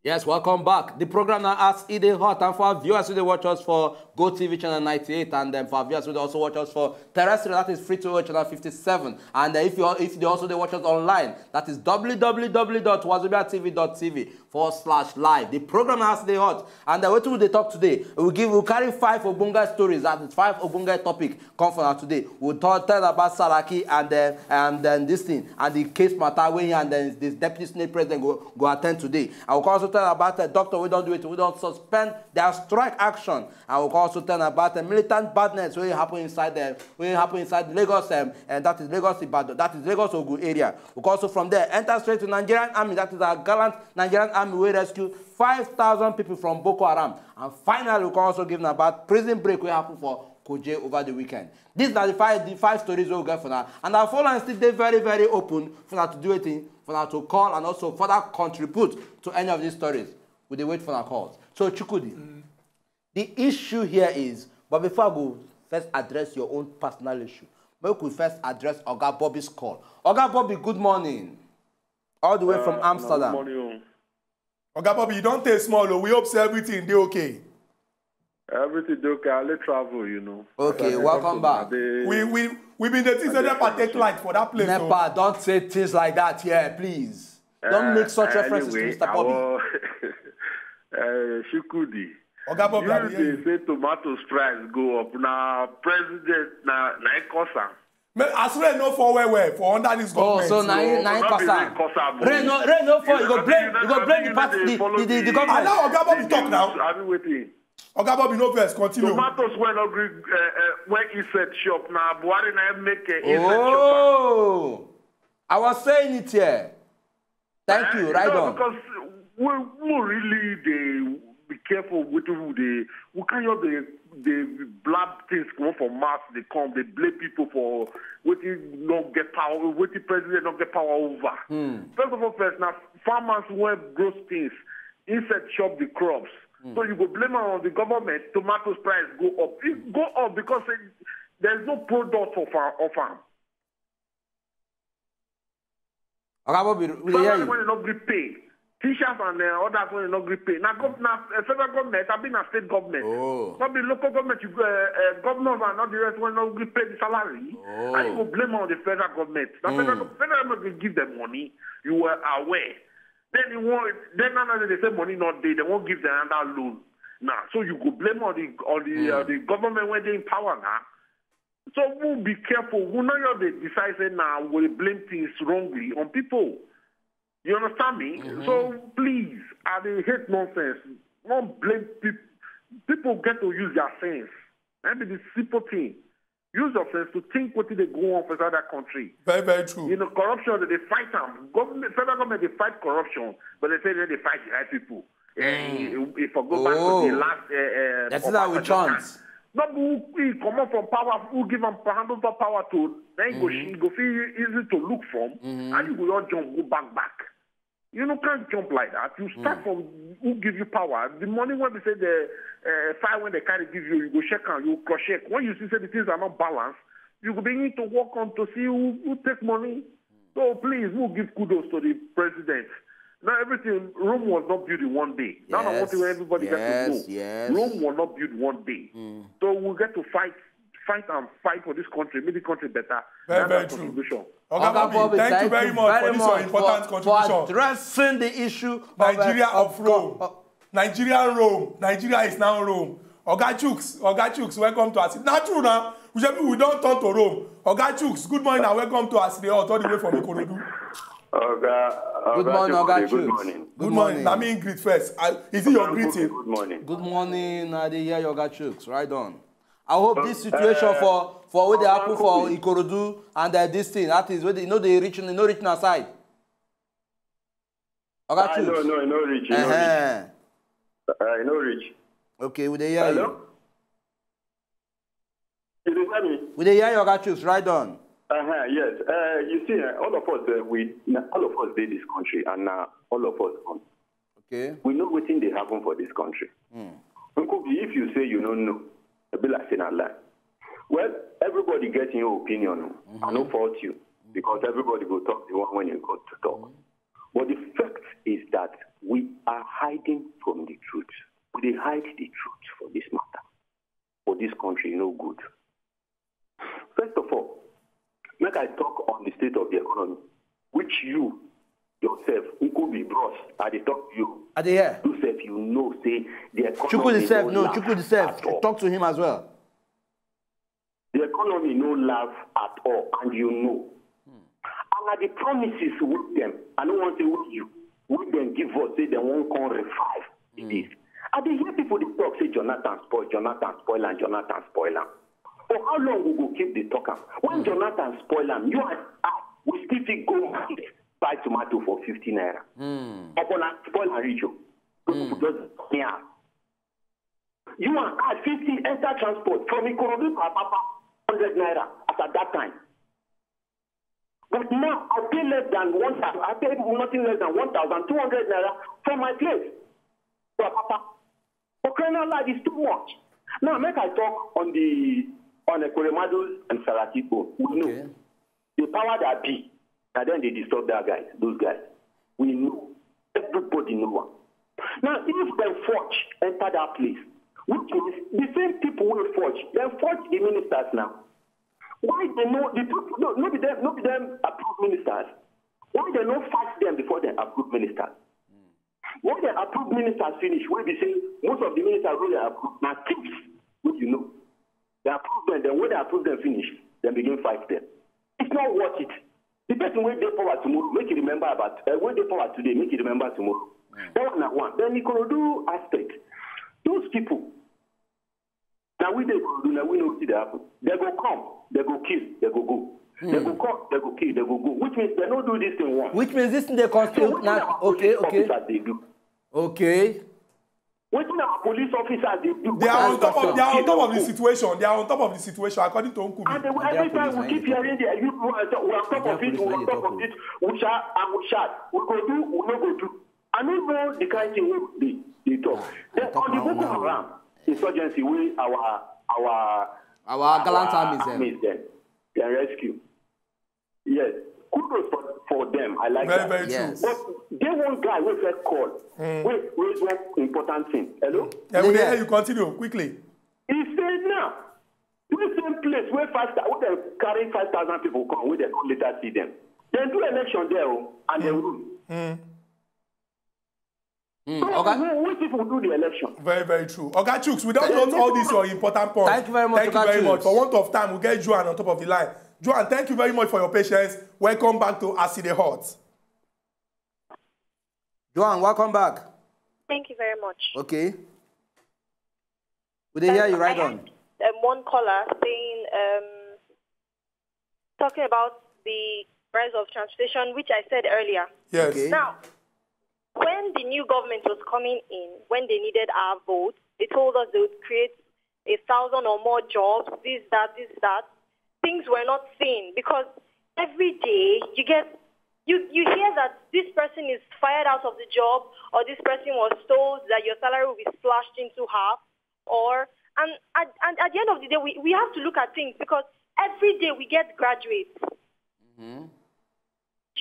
Yes, welcome back. The program now asks Ide Hot, and for our viewers who they watch us for GoTV channel 98, and then for our viewers who they also watch us for terrestrial, that is free to watch channel 57. And if they also they watch us online, that is www.wazobiatv.tv/live. The program now asks Ide Hot, and what will they talk today? We'll carry 5 Obunga stories. That is 5 Obunga topic come for us today. We'll tell about Saraki and then this thing and the case matter where and then this deputy Senate president go attend today. I will also tell about a doctor we don't do it, we don't suspend their strike action. I will also tell about a militant badness where happen inside Lagos, and that is Lagos Ibadan, that is Lagos Ogun area. We also from there enter straight to Nigerian army, that is our gallant Nigerian army we rescue 5,000 people from Boko Haram. And finally we can also give them about prison break we happen for Kuje over the weekend. These are the five stories we'll get for now. And our phone line still very, very open for that to do anything, for that to call and also further contribute to any of these stories. Will they wait for our calls? So Chukudi, the issue here is, but before I go first address your own personal issue, we could first address Oga Bobby's call. Oga Bobby, good morning. All the way from Amsterdam. Good morning. Oga Bobby, you don't take small, we hope everything they okay. Everything okay. I'll travel, you know. Okay, welcome back. We've been the things that never take light for that place. Nepa, don't say things like that here, please. Don't make such references to Mr. Bobby. Shukudi. Oga Bobby, you say tomatoes price go up. Now, president, now, Kosa. As rain no fall well for under this government. Oh, so now Kosa. Rain no fall. You go blame the government. And now Oga Bobby talk now. I've been waiting. Oga Bobby, no verse, continue. Tomatoes were not when he said shop now. Buhari now make a shop. I was saying it here. Thank you. Right on. Because we really be careful with who we can't use the blab things come from mass. They come, they blame people for what you not get power, what the president not get power over. First of all, now farmers who grow things, insect shop the crops. So you go blame on the government, tomatoes price go up. It go up because there's no product for farm. Farmers when not be paid. Teachers and others when not be paid. Now federal government, I've been a state government. Not the local government, governors and not the rest when not be paid the salary. And you go blame on the federal government. Now federal government will give them money. You were aware. Then they say money not there, they won't give them another loan. Now, so you go blame on the government when they in power now. So we'll be careful. We know they decide now we'll blame things wrongly on people. You understand me? So please, I hate nonsense. Don't blame people. People get to use their sense. Maybe the simple thing. Use your sense to think what they go on for other country. Very, very true. You know, corruption, they fight them. Federal government, they fight corruption, but they say they fight the right people. If I go back to the last... that's how we chance. Not who come up from power, who give them handle the power to, then go feel easy to look from, and you will all jump, go back. You know, can't jump like that. You start from who give you power. The money when they say the fire when they carry give you, you go check and you cross check. When you see say the things are not balanced, you go begin to work on to see who take money. So please, we'll give kudos to the president. Now everything, Rome was not built in one day. Now I want everybody get to know. Rome was not built one day. So we'll get to fight for this country, make the country better. Very true. Oga Bobby, thank you very much for this your important contribution. For addressing the issue Nigeria of Rome. Nigerian Rome. Nigeria is now Rome. Oga Chuks, welcome to us. Not true now. We don't turn to Rome. Oga Chuks, good morning and welcome to us. All the way from Ikorodu. Good morning, Oga Chuks. Good morning. Let me greet first. Is it your greeting? Good morning. Good morning, Nadia Oga Chuks. Right on. I hope this situation for what they happen for Ikorodu and this thing, that is, they reach our side. Oga Chuks. No reach. No reach. Okay, we they hear you. You hear me? We they hear you, Oga Chuks. Right on. Yes. You see, all of us did this country, and all of us on. Okay. We know what thing they happen for this country. If you say you don't know, it'll be like saying a lie. Well, everybody gets your opinion. I don't fault you because everybody will talk the one when you got to talk. But the fact is that we are hiding from the truth. We hide the truth for this matter. For this country, no good. First of all, make I talk on the state of the economy, which you yourself, who could be bros, I dey talk to you. Are they here? Yourself, you know, say the economy. Chukwu, talk to him as well. The economy no laugh at all, and you know. And the promises with them, I don't want to say with you, with them give us, say they won't come revive this. I dey hear people they talk, say Jonathan spoil, and Jonathan spoil. For how long we go keep the talking? When Jonathan spoil him, you and I, we still go buy tomato for 50 naira. Upon a spoil and reach you. Yeah. You and I 50 enter transport from Ikorodu to Apapa, 100 naira at that time. But now I pay less than 1,000. I pay nothing less than 1,200 naira for my place. To Apapa. For criminal life is too much. Now make I talk on the Koremadu and Saratipo. We know the power that be, and then they disturb those guys. We know. Everybody know one. Now if they forge enter that place, which means the same people will forge. They forge the ministers now. Why they know the people? No be them approve ministers. Why they not fight them before they approve ministers? When they approve ministers finish, when they say most of the ministers really approve now thieves, which you know. They approve them, then when they approve them finish, then begin fight them. It's not worth it. The person when they power tomorrow, make you remember about when they power today, make you remember tomorrow. That one not one. Then the Ikorodu aspect. Those people, now we they go do, now we know what they happen. They go come, they go kill, they go go. They go come, they go kill, they go go. Which means they don't do this thing once. Which means this thing they constitute now. Okay. They do. Okay. What do our police officers they do? They are on top of the situation. They are on top of the situation according to Uncle. And every time we keep hearing the youth, we are on top of it. We are on top of it. We shout and we shout. We go do. We no go do. I don't know the kind of thing they talk. Then on the Boko Haram insurgency, we our gallant armies they rescue. Yes, kudos for them. I like that. Very true. But they one guy who first call. Wait, one important thing. Hello? Yeah, you continue quickly. He said now, this same place where they carry 5,000 people come, where they come later see them. Then do election there and they rule. So which people do the election? Very true. Oga Chuks, we don't note all these your important points. Thank you very much. Thank you very much. For want of time, we'll get Joan on top of the line. Joan, thank you very much for your patience. Welcome back to As the Hot. Joan, welcome back. Thank you very much. Okay. Would they hear you right on? One caller saying, talking about the price of transportation, which I said earlier. Yes. Okay. Now, when the new government was coming in, when they needed our vote, they told us they would create 1,000 or more jobs, this, that. Things were not seen because every day you hear that this person is fired out of the job or this person was told that your salary will be slashed into half and at the end of the day we have to look at things because every day we get graduates. Do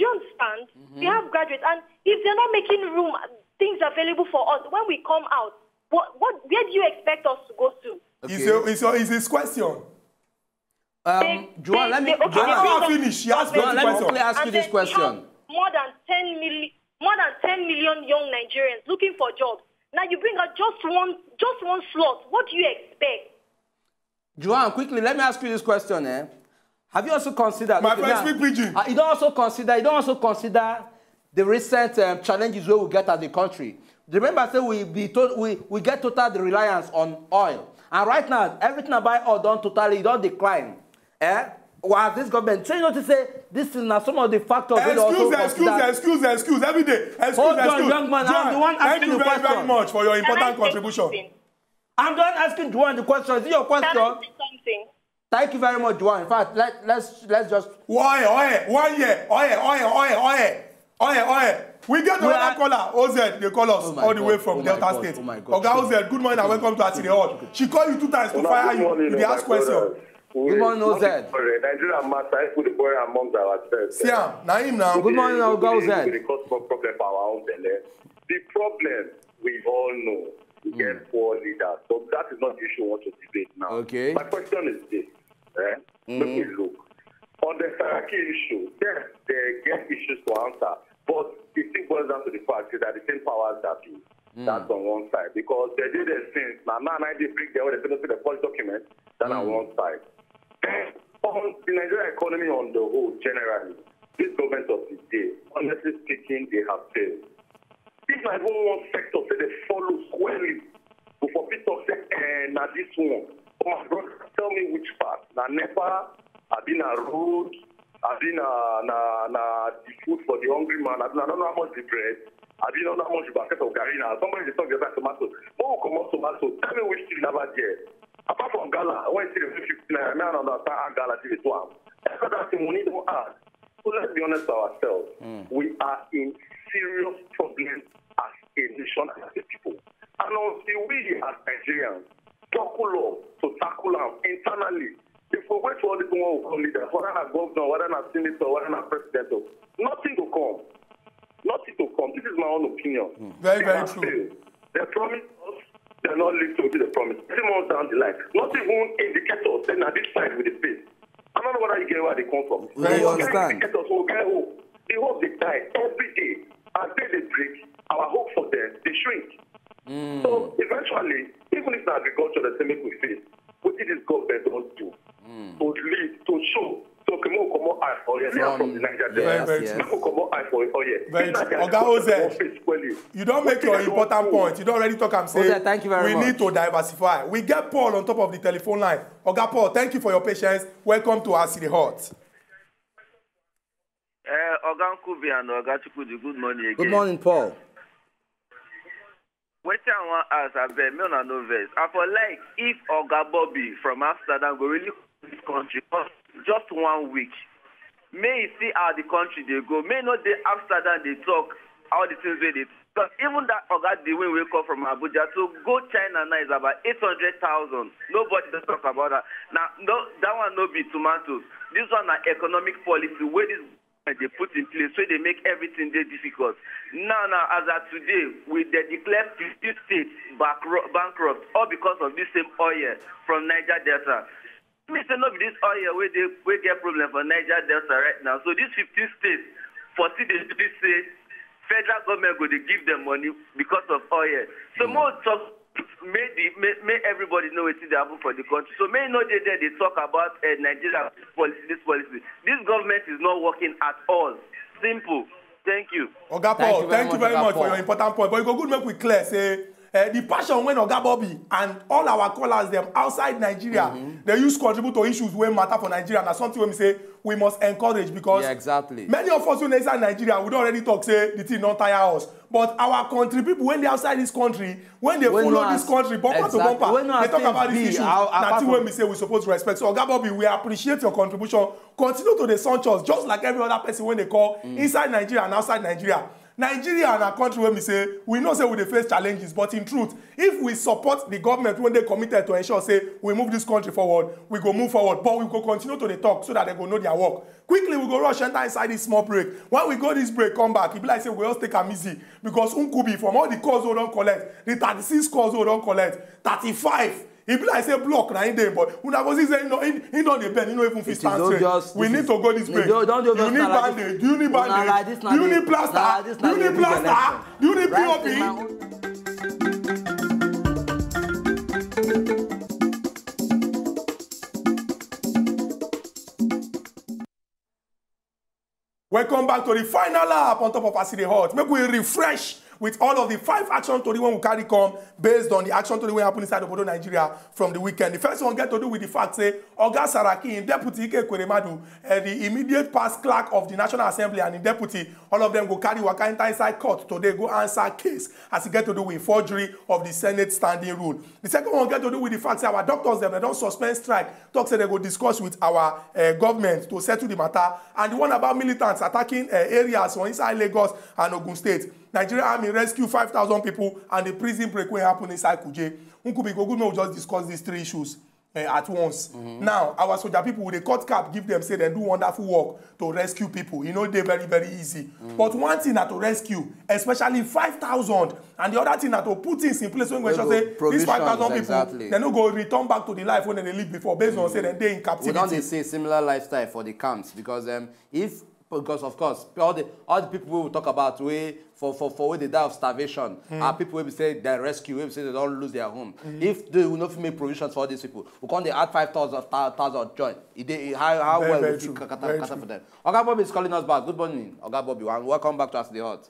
you understand? We have graduates and if they're not making room, things available for us, when we come out, where do you expect us to go to? Okay. Is his question? Joan, let me finish. She asked me Joan, let me quickly ask you this question. More than 10 million young Nigerians looking for jobs. Now you bring out just one slot. What do you expect? Joan, quickly, let me ask you this question. Have you also considered? My friend, speak pidgin. You don't also consider the recent challenges where we get as a country. Remember, say we get total reliance on oil, and right now everything about oil don't decline. While this government trying to say this is now some of the factors. Excuse every day. Hold on, young man. I'm the one asking the question. Thank you very much for your important contribution. I'm done asking Juan the question. Is it your question? Can I say something? Thank you very much, Juan. In fact, let's just. Oye. We get another caller, OZ. They call us all the way from Delta State. Oga OZ, good morning and welcome to Asiri Hall. She called you 2 times to fire you. They ask question. Good morning, OZ. Nigerian master, I put the boy amongst ourselves. Siam, Naim now. Good morning, Oga OZ. We cause problem for our own belly. The problem we all know, we get poor leaders, but that is not the issue we want to debate now. Okay. My question is this. Let me look. On the Saraki issue, yes, they get issues to answer, but it still boils down to the fact that the same powers that do. That's on one side. Because they did their things. Now they bring their way, they see the policy document, that's on one side. On the Nigerian economy on the whole, generally, this government of the day, honestly speaking, they have failed. If I even one sector say they follow squarely, before people say, now this one, oh my God, tell me which part. Now NEPA, I've been a road, I've been the food for the hungry man, I don't know how much the bread, I've been on how much the basket of garina. Somebody talk about tomatoes. Oh, come on, tomatoes. Tell me which thing never there. Apart from gala, when you see the 50 naira, I don't understand gala to this one. That's the money to add. So let's be honest ourselves. We are in serious problems as a nation and as a people. And until we as Nigerians tackle them internally, if we wait for all the people who come leaders, whether not governor, whether not senator, whether not president, nothing to come. Nothing to come. This is my own opinion. Very, very true. They promise us, they're not listening to the promise. 3 months down the line, not even indicators, then at this side with the space. I don't know whether you get where they come from. We understand. Indicators will get hope. The hope they die every day. Until they break, our hope for them, they shrink. So eventually, even if the agriculture the same we face, what did this government don't do? To lead, to show. So come on, eye for you. From the Niger Delta. Come on, eye for you. Very true. Oga Oze, you don't make your important point. You don't already talk and say, thank you very much. We need to diversify. We get Paul on top of the telephone line. Oga Paul, thank you for your patience. Welcome to our City Hot. Oga Nkubi and Oga Chukwudi, good morning again. Good morning, Paul. What I want to ask, I bet me on a novice. I feel like if Oga Bobby from Amsterdam go really this country just 1 week, may he see how the country they go. May not the Amsterdam they talk all the things where they. Because even that Oga the way we come from Abuja to go China now is about 800,000. Nobody does talk about that. Now no, that one no be tomatoes. This one are economic policy where this they put in place so they make everything they difficult. Now, as of today, we declare 50 states bankrupt, all because of this same oil from Niger Delta. Me say no be this oil where they get problem for Niger Delta right now. So these 15 states, for they say federal government go to give them money because of oil. So more talk. May everybody know what they happen for the country. So may know they talk about Nigeria this policy. This government is not working at all. Simple. Thank you. Oga Paul, thank you very much for your important point. But you go good make we clear say the passion when Oga Bobby and all our callers them outside Nigeria, they use contribute to issues wey matter for Nigeria. And that's something when we say we must encourage because many of us who inside Nigeria we don't already talk say the thing don't tire us. But our country people when they outside this country, when they follow this country bumper to bumper, they talk about these issues. That's when we say we supposed to respect. So Oga Bobby, we appreciate your contribution. Continue to the sunshine just like every other person when they call inside Nigeria and outside Nigeria. Nigeria and our country when we say we know say we dey face challenges, but in truth, if we support the government when they committed to ensure say we move this country forward, we go move forward, but we go continue to the talk so that they go know their work. Quickly we go rush enter inside this small break. When we go this break, come back, it be like say we just take am easy because Nkubi from all the calls we don't collect, the 36 calls we don't collect, 35. He be like say block na him dey, but una go see say he don dey bend, he no even fit stand straight. We need to go this break. You need bandage? Do you need bandage? Do you need plaster? Do you need plaster? Do you need POP? Welcome back to the final lap on top of our City Hot. Make we refresh with all of the 5 action stories when we carry come based on the action story wey happen inside Obodo Nigeria from the weekend. The first one get to do with the fact say Oga Saraki in Deputy Ike Ekweremadu, the immediate past clerk of the National Assembly and in Deputy, all of them go carry waka enter inside court today go answer case as it get to do with forgery of the Senate standing rule. The second one get to do with the fact say our doctors them they don't suspend strike, talk say they go discuss with our government to settle the matter, and the one about militants attacking areas on inside Lagos and Ogun State. Nigeria Army rescue 5,000 people and the prison break will happen inside Kuje. Nkubi, go good, we just discuss these 3 issues at once. Now, our soldier people with a cut cap give them, say they do wonderful work to rescue people. You know, they're very, very easy. But one thing that to rescue, especially 5,000, and the other thing that to put things in place when we say these 5,000 people, they don't go return back to the life when they live before, based on say that they're in captivity. We don't say similar lifestyle for the camps because because of course all the people we will talk about for where they die of starvation are people who say they rescue, who say they don't lose their home. If they will not make provisions for all these people, we can't add 5,000 join. How well we cater for them. Oga Bobby is calling us back. Good morning, Oga Bobby, and welcome back to As the Hot.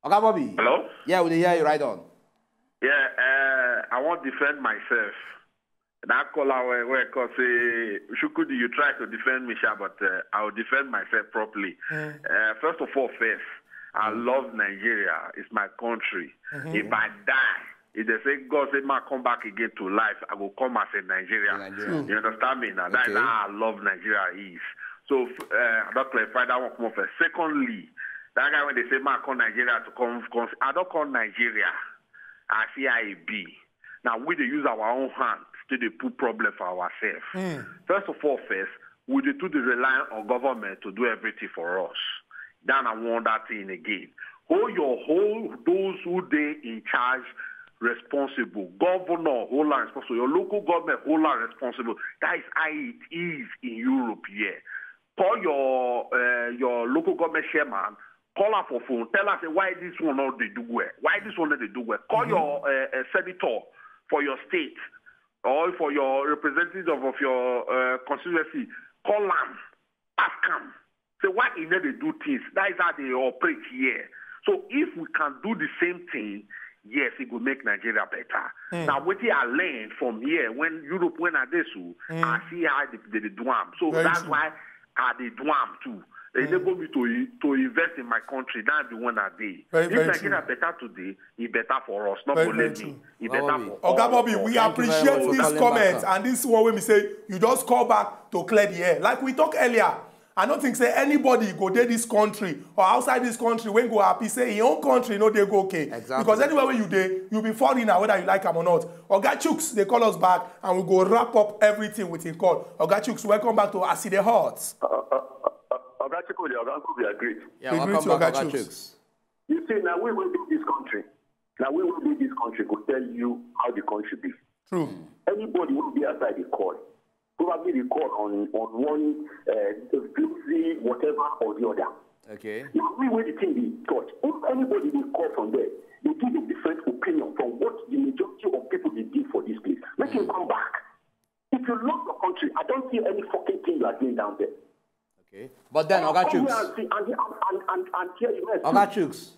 Oga Bobby. Hello? Yeah, we hear you right on. Yeah, I want to defend myself. That caller where say, Shukudi, you try to defend me, but I will defend myself properly. First of all, I love Nigeria. It's my country. If I die, if they say God say I come back again to life, I will come as a Nigerian. You understand me now? That's how I love Nigeria is. So I don't clarify that one more first. Secondly, that guy when they say I call Nigeria to come, I don't call Nigeria. I see IAB. Now we they use our own hands to put problem for ourselves. First of all, we do rely on government to do everything for us. Then I want that thing again. Hold those who they in charge responsible. Governor, hold on responsible. Your local government, hold on responsible. That is how it is in Europe here. Call your local government chairman. Call her for phone. Tell her say, why this one not they do well. Why this one not they do well. Call your senator for your state or for your representative of your constituency. Call them. Ask them. Say why they do things. That is how they operate here. So if we can do the same thing, yes, it will make Nigeria better. Now, what I learned from here, when Europe went at this, I see how they do them. So that's why they do them too. They enable me to invest in my country. That's the one that they. If Nigeria better today, it's better for us. Not for me. It's better for Oga Bobby, we appreciate this comment and this one when we say you just call back to clear the air. Like we talked earlier, I don't think say anybody go to this country or outside this country when go happy say in your own country no they go okay. Exactly. Because anywhere where you dey, you'll be foreigner whether you like them or not. Oga Chuks, they call us back and we go wrap up everything with him call. Oga Chuks, welcome back to As the Hot. We agree. Yeah, welcome back, Oga Chuks. You see, now we will build this country. Now we will build this country to tell you how the country be. True. Anybody will be outside the call. Probably the call on one exclusive whatever or the other. Okay. Now we will the thing be taught. If anybody will call from there, they give a different opinion from what the majority of people they did for this place. Make him come back. If you love the country, I don't see any fucking thing you are doing down there. Okay. But then, Oga Chuks. Oga Chuks.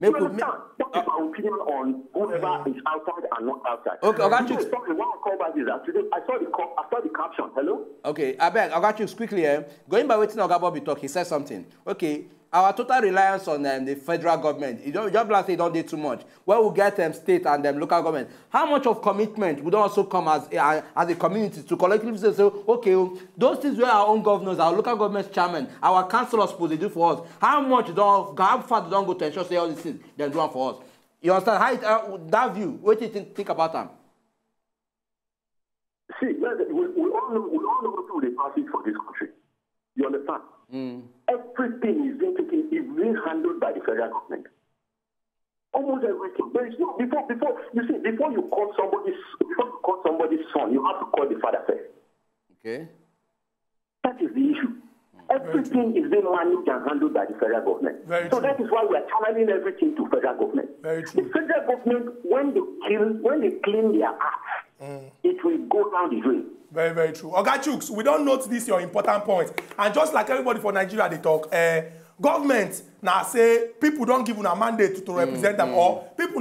That is my opinion on whoever is outside and not outside. Okay, Oga Chuks. I saw the caption. Hello? Okay, I beg, Oga Chuks, quickly, going by waiting Oga Bobby talk, he said something. Okay, our total reliance on the federal government, you just like say don't do too much. Where we get state and local government, how much of commitment would also come as a community to collectively say, okay, those things where our own governors, our local government chairman, our councillors supposed to do for us, how far they don't go to ensure say all these things they're doing for us. You understand? How that view, what do you think about them? See, we all know who they pass it for this country. You understand? Everything is being handled by the federal government. Almost everything. There is no before you call somebody's son, you have to call the father first. Okay. That is the issue. Everything is being managed and handled by the federal government. So that is why we are channeling everything to federal government. The federal government, when they clean their acts, it will go down the drain. Very, very true. Oga Chuks, we don't note this your important point. And just like everybody for Nigeria, they talk, government now say people don't give a mandate to represent them, or people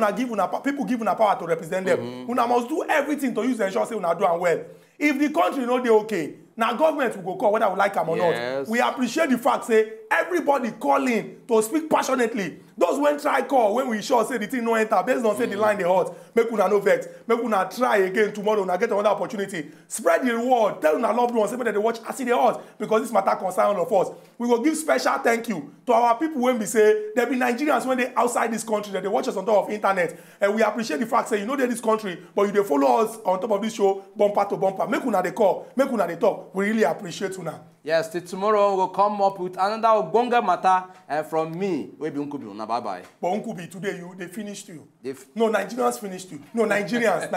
give a power to represent them. Una must do everything to use the ensure say una do well. If the country no dey okay, Now government will go call whether we like them or not. We appreciate the fact say everybody calling to speak passionately. Those when try call when we sure say the thing no enter based on say the line they hot. Make una no vex. Make una try again tomorrow. Una get another opportunity. Spread the reward. Tell una loved ones say they watch as they hot because this matter concern all of us. We will give special thank you to our people when we say there be Nigerians when they outside this country that they watch us on top of internet, and we appreciate the fact say you know they this country but you they follow us on top of this show bumper to bumper. Make una they call. Make una they talk. We really appreciate una. Yes, till tomorrow we'll come up with another Ogbonge matter from me. Bye bye. But Unkubi, today they finished you. No, Nigerians finished you. No, Nigerians.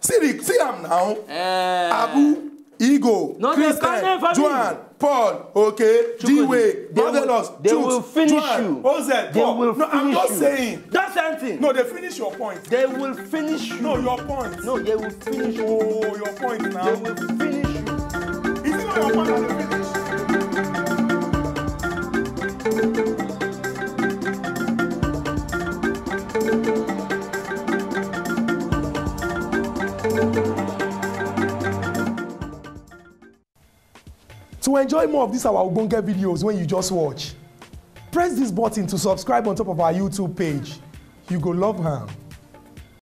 See them now. Abu, Ego, no, Christian, Joan, Paul, okay, D-Way, Marvelous, they will finish you. Oz, Paul. No, I'm just saying. That's something. No, they finish your point. They will finish you. No, your point. No, they will finish you. Oh, your point now. They will finish you. Is it not your point that they finish? To enjoy more of these our Ogbonge videos when you just watch, press this button to subscribe on top of our YouTube page. You go love her.